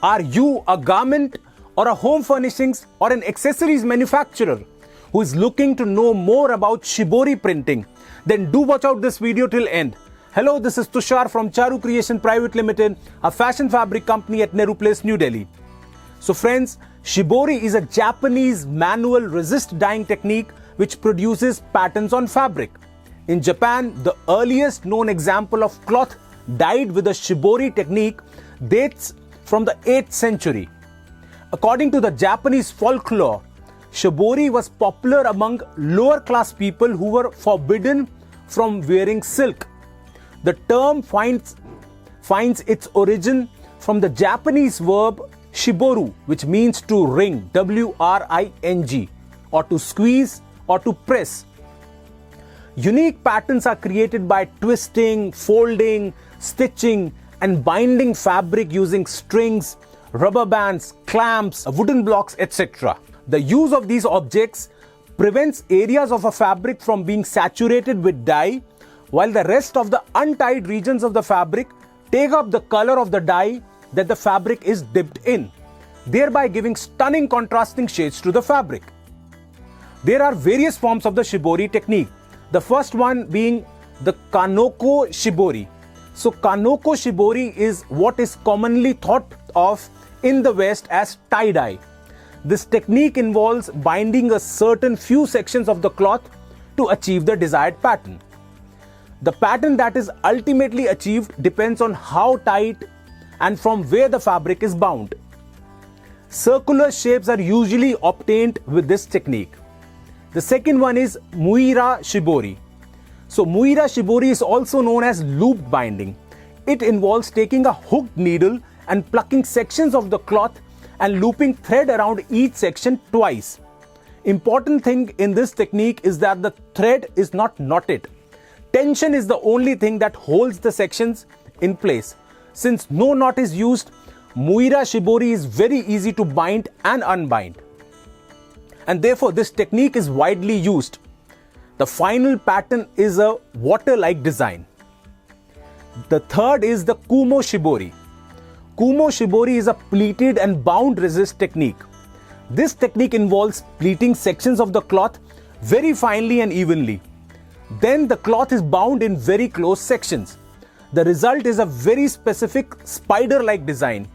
Are you a garment or a home furnishings or an accessories manufacturer who is looking to know more about shibori printing? Then do watch out this video till end. Hello, this is Tushar from Charu Creation Private Limited, a fashion fabric company at Nehru Place, New Delhi. So friends, shibori is a Japanese manual resist dyeing technique which produces patterns on fabric. In Japan, the earliest known example of cloth dyed with a shibori technique dates from the 8th century. According to the Japanese folklore, shibori was popular among lower class people who were forbidden from wearing silk. The term finds its origin from the Japanese verb shiboru, which means to wring, W-R-I-N-G, or to squeeze or to press. Unique patterns are created by twisting, folding, stitching, and binding fabric using strings, rubber bands, clamps, wooden blocks, etc. The use of these objects prevents areas of a fabric from being saturated with dye, while the rest of the untied regions of the fabric take up the color of the dye that the fabric is dipped in, thereby giving stunning contrasting shades to the fabric. There are various forms of the shibori technique. The first one being the kanoko shibori. So kanoko shibori is what is commonly thought of in the West as tie-dye. This technique involves binding a certain few sections of the cloth to achieve the desired pattern. The pattern that is ultimately achieved depends on how tight and from where the fabric is bound. Circular shapes are usually obtained with this technique. The second one is muira shibori. So muira shibori is also known as loop binding. It involves taking a hooked needle and plucking sections of the cloth and looping thread around each section twice. Important thing in this technique is that the thread is not knotted. Tension is the only thing that holds the sections in place. Since no knot is used, muira shibori is very easy to bind and unbind. And therefore this technique is widely used. The final pattern is a water-like design. The third is the kumo shibori. Kumo shibori is a pleated and bound resist technique. This technique involves pleating sections of the cloth very finely and evenly. Then the cloth is bound in very close sections. The result is a very specific spider-like design.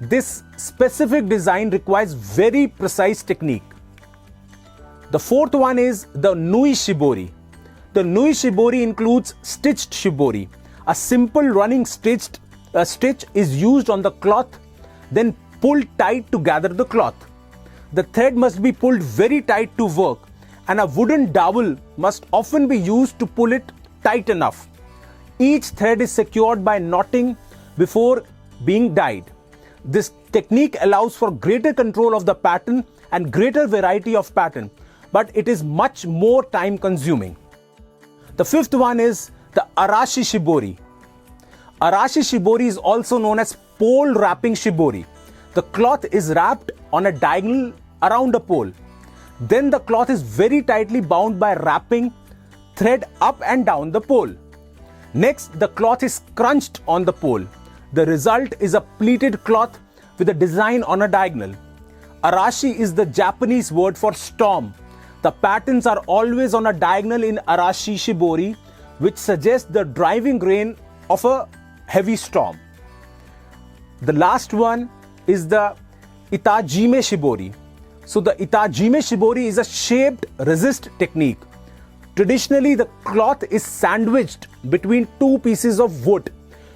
This specific design requires very precise technique. The fourth one is the nui shibori. The nui shibori includes stitched shibori. A simple running stitch is used on the cloth, then pulled tight to gather the cloth. The thread must be pulled very tight to work, and a wooden dowel must often be used to pull it tight enough. Each thread is secured by knotting before being dyed. This technique allows for greater control of the pattern and greater variety of pattern, but it is much more time consuming. The fifth one is the arashi shibori. Arashi shibori is also known as pole wrapping shibori. The cloth is wrapped on a diagonal around a pole. Then the cloth is very tightly bound by wrapping thread up and down the pole. Next, the cloth is crunched on the pole. The result is a pleated cloth with a design on a diagonal. Arashi is the Japanese word for storm. The patterns are always on a diagonal in arashi shibori, which suggests the driving rain of a heavy storm. The last one is the itajime shibori. So the itajime shibori is a shaped resist technique. Traditionally, the cloth is sandwiched between two pieces of wood,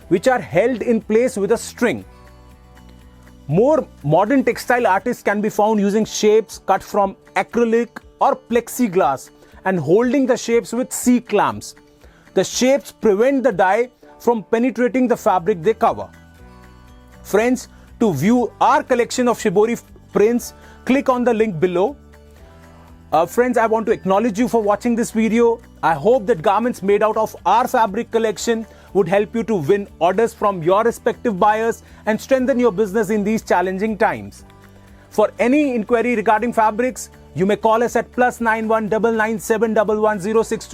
which are held in place with a string. More modern textile artists can be found using shapes cut from acrylic or plexiglass and holding the shapes with C-clamps. The shapes prevent the dye from penetrating the fabric they cover. Friends, to view our collection of shibori prints, click on the link below. Friends, I want to acknowledge you for watching this video. I hope that garments made out of our fabric collection would help you to win orders from your respective buyers and strengthen your business in these challenging times. For any inquiry regarding fabrics, you may call us at +91 997 1106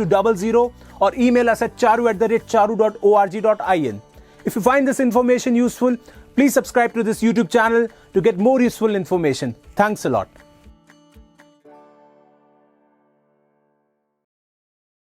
or email us at charu@charu.org.in. If you find this information useful, Please subscribe to this YouTube channel to get more useful information. Thanks a lot.